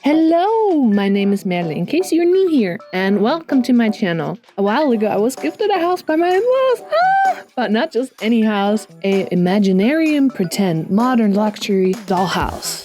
Hello, my name is Merle, in case you're new here, and welcome to my channel. A while ago, I was gifted a house by my in-laws, but not just any house, a Imaginarium pretend modern luxury dollhouse.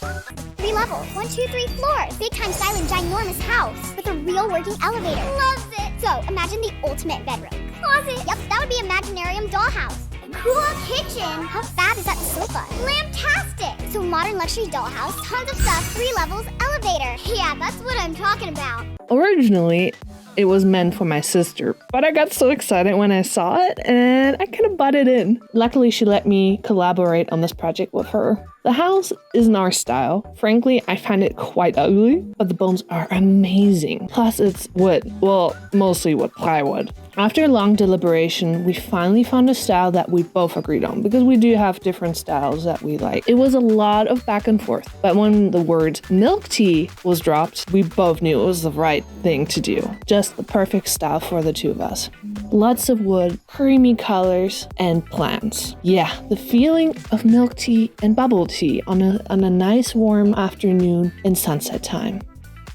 3 levels, 1, 2, 3 floors, big time styling ginormous house with a real working elevator. Loves it! So imagine the ultimate bedroom. Closet! Yep, that would be Imaginarium dollhouse. Cool kitchen! How fab is that sofa? Glamtastic! So modern luxury dollhouse, tons of stuff, 3 levels, elevator. Yeah, that's what I'm talking about. Originally, it was meant for my sister, but I got so excited when I saw it and I kind of butted in. Luckily, she let me collaborate on this project with her. The house isn't our style. Frankly, I find it quite ugly, but the bones are amazing. Plus, it's wood. Well, mostly wood, plywood. After long deliberation, we finally found a style that we both agreed on because we do have different styles that we like. It was a lot of back and forth, but when the word milk tea was dropped, we both knew it was the right thing to do. Just the perfect style for the two of us. Lots of wood, creamy colors, and plants. Yeah, the feeling of milk tea and bubble tea on a nice warm afternoon in sunset time.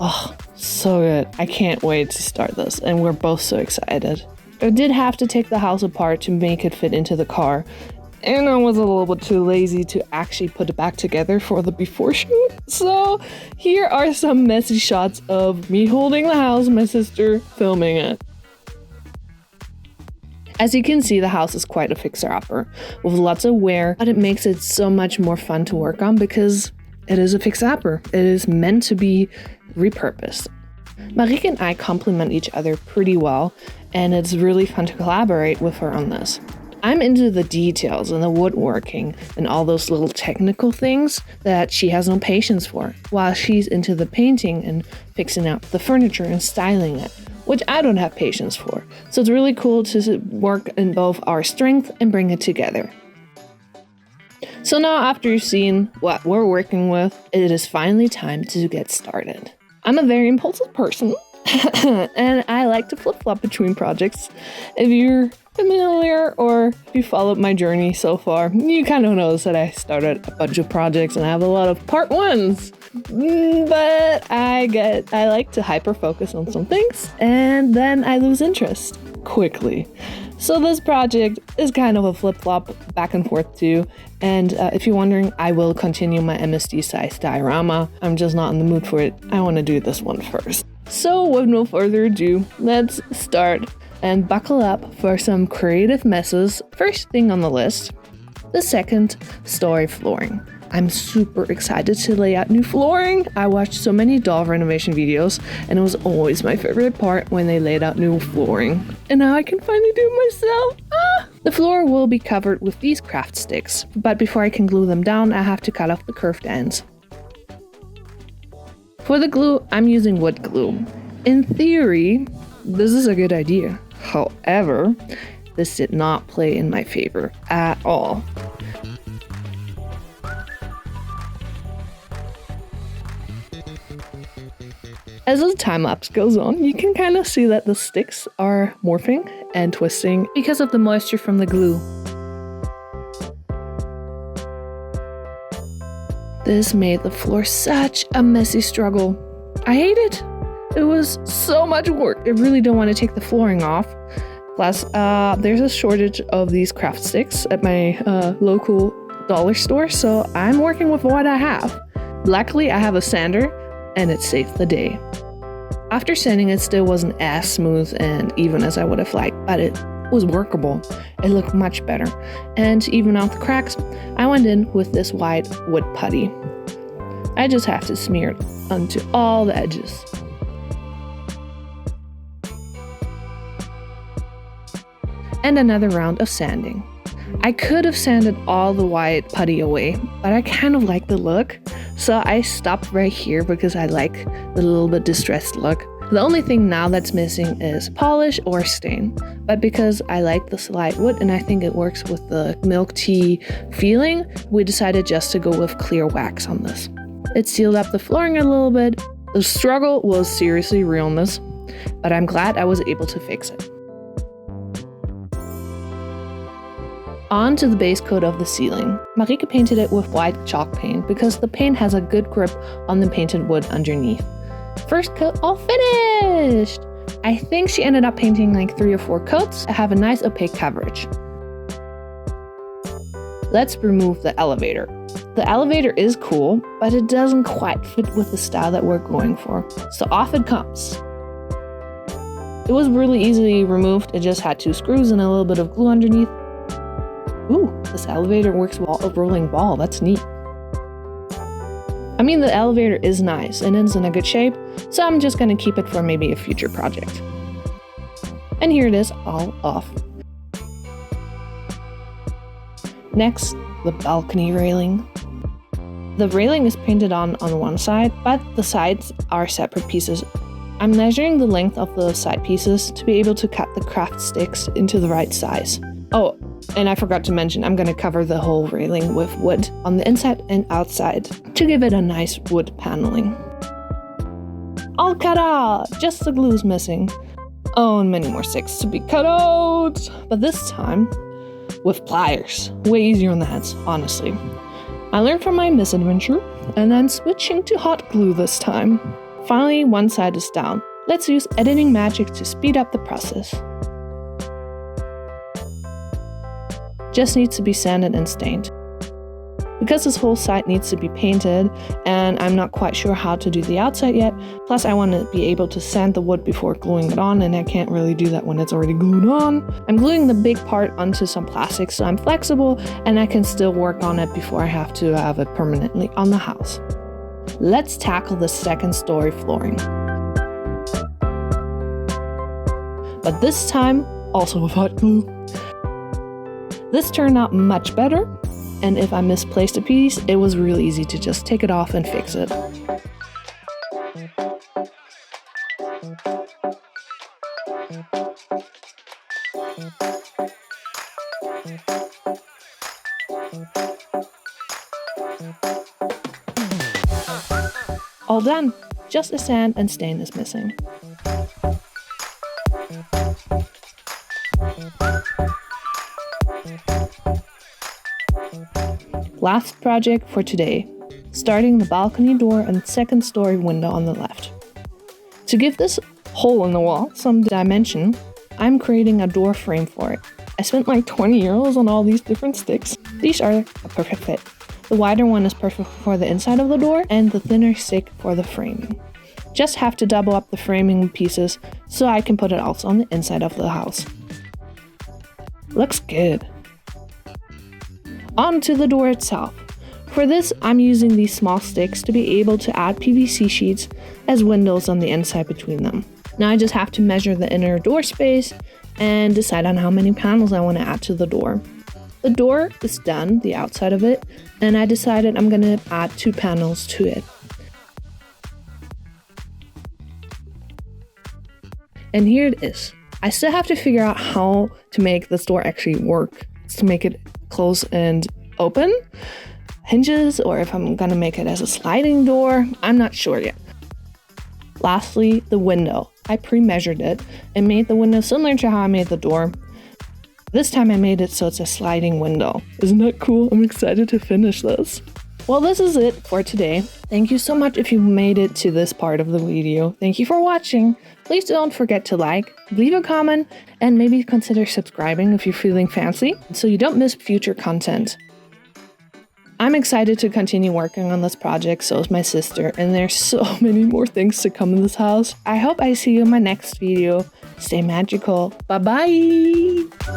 Oh, so good. I can't wait to start this, and we're both so excited. I did have to take the house apart to make it fit into the car, and I was a little bit too lazy to actually put it back together for the before shoot. So here are some messy shots of me holding the house, my sister filming it. As you can see, the house is quite a fixer-upper with lots of wear, but it makes it so much more fun to work on because it is a fixer-upper. It is meant to be repurposed. Marieke and I complement each other pretty well, and it's really fun to collaborate with her on this. I'm into the details and the woodworking and all those little technical things that she has no patience for, while she's into the painting and fixing up the furniture and styling it, which I don't have patience for. So it's really cool to work in both our strength and bring it together. So now after you've seen what we're working with, it is finally time to get started. I'm a very impulsive person and I like to flip-flop between projects. If you're familiar or if you followed my journey so far, you kind of notice that I started a bunch of projects and I have a lot of part ones. But I like to hyper-focus on some things and then I lose interest quickly. So this project is kind of a flip-flop back and forth too. And if you're wondering, I will continue my MSD size diorama. I'm just not in the mood for it. I want to do this one first. So with no further ado, let's start and buckle up for some creative messes. First thing on the list, the second story flooring. I'm super excited to lay out new flooring. I watched so many doll renovation videos and it was always my favorite part when they laid out new flooring. And now I can finally do it myself. The floor will be covered with these craft sticks, but before I can glue them down, I have to cut off the curved ends. For the glue, I'm using wood glue. In theory, this is a good idea. However, this did not play in my favor at all. As the time-lapse goes on, you can kind of see that the sticks are morphing and twisting because of the moisture from the glue. This made the floor such a messy struggle. I hate it. It was so much work. I really don't want to take the flooring off. Plus, there's a shortage of these craft sticks at my local dollar store, so I'm working with what I have. Luckily, I have a sander, and it saved the day. After sanding, it still wasn't as smooth and even as I would have liked, but it was workable. It looked much better. And to even out the cracks, I went in with this white wood putty. I just have to smear it onto all the edges. And another round of sanding. I could have sanded all the white putty away, but I kind of like the look. So I stopped right here because I like the little bit distressed look. The only thing now that's missing is polish or stain. But because I like the slight wood and I think it works with the milk tea feeling, we decided just to go with clear wax on this. It sealed up the flooring a little bit. The struggle was seriously real in this, but I'm glad I was able to fix it. On to the base coat of the ceiling. Marike painted it with white chalk paint because the paint has a good grip on the painted wood underneath. First coat all finished! I think she ended up painting like 3 or 4 coats to have a nice opaque coverage. Let's remove the elevator. The elevator is cool, but it doesn't quite fit with the style that we're going for. So off it comes. It was really easily removed. It just had 2 screws and a little bit of glue underneath. Ooh, this elevator works with a rolling ball. That's neat. I mean, the elevator is nice and it's in a good shape, so I'm just gonna keep it for maybe a future project. And here it is, all off. Next, the balcony railing. The railing is painted on one side, but the sides are separate pieces. I'm measuring the length of the side pieces to be able to cut the craft sticks into the right size. Oh, and I forgot to mention, I'm going to cover the whole railing with wood on the inside and outside to give it a nice wood paneling. All cut out! Just the glue's missing. Oh, and many more sticks to be cut out! But this time, with pliers. Way easier on the hands, honestly. I learned from my misadventure, and I'm switching to hot glue this time. Finally, one side is down. Let's use editing magic to speed up the process. Just needs to be sanded and stained. Because this whole side needs to be painted, and I'm not quite sure how to do the outside yet, plus I want to be able to sand the wood before gluing it on, and I can't really do that when it's already glued on. I'm gluing the big part onto some plastic so I'm flexible, and I can still work on it before I have to have it permanently on the house. Let's tackle the second story flooring. But this time, also with hot glue. This turned out much better. And if I misplaced a piece, it was really easy to just take it off and fix it. All done, just a sand and stain is missing. Last project for today, starting the balcony door and second story window on the left. To give this hole in the wall some dimension, I'm creating a door frame for it. I spent like 20 euros on all these different sticks. These are a perfect fit. The wider one is perfect for the inside of the door and the thinner stick for the framing. Just have to double up the framing pieces so I can put it also on the inside of the house. Looks good. On to the door itself. For this, I'm using these small sticks to be able to add PVC sheets as windows on the inside between them. Now I just have to measure the inner door space and decide on how many panels I want to add to the door. The door is done, the outside of it, and I decided I'm going to add 2 panels to it. And here it is. I still have to figure out how to make this door actually work, to make it close and open, hinges, or if I'm gonna make it as a sliding door, I'm not sure yet. Lastly, the window. I pre-measured it and made the window similar to how I made the door. This time I made it so it's a sliding window. Isn't that cool? I'm excited to finish this. Well, this is it for today. Thank you so much if you made it to this part of the video. Thank you for watching. Please don't forget to like, leave a comment, and maybe consider subscribing if you're feeling fancy so you don't miss future content. I'm excited to continue working on this project, so is my sister, and there's so many more things to come in this house. I hope I see you in my next video. Stay magical. Bye-bye!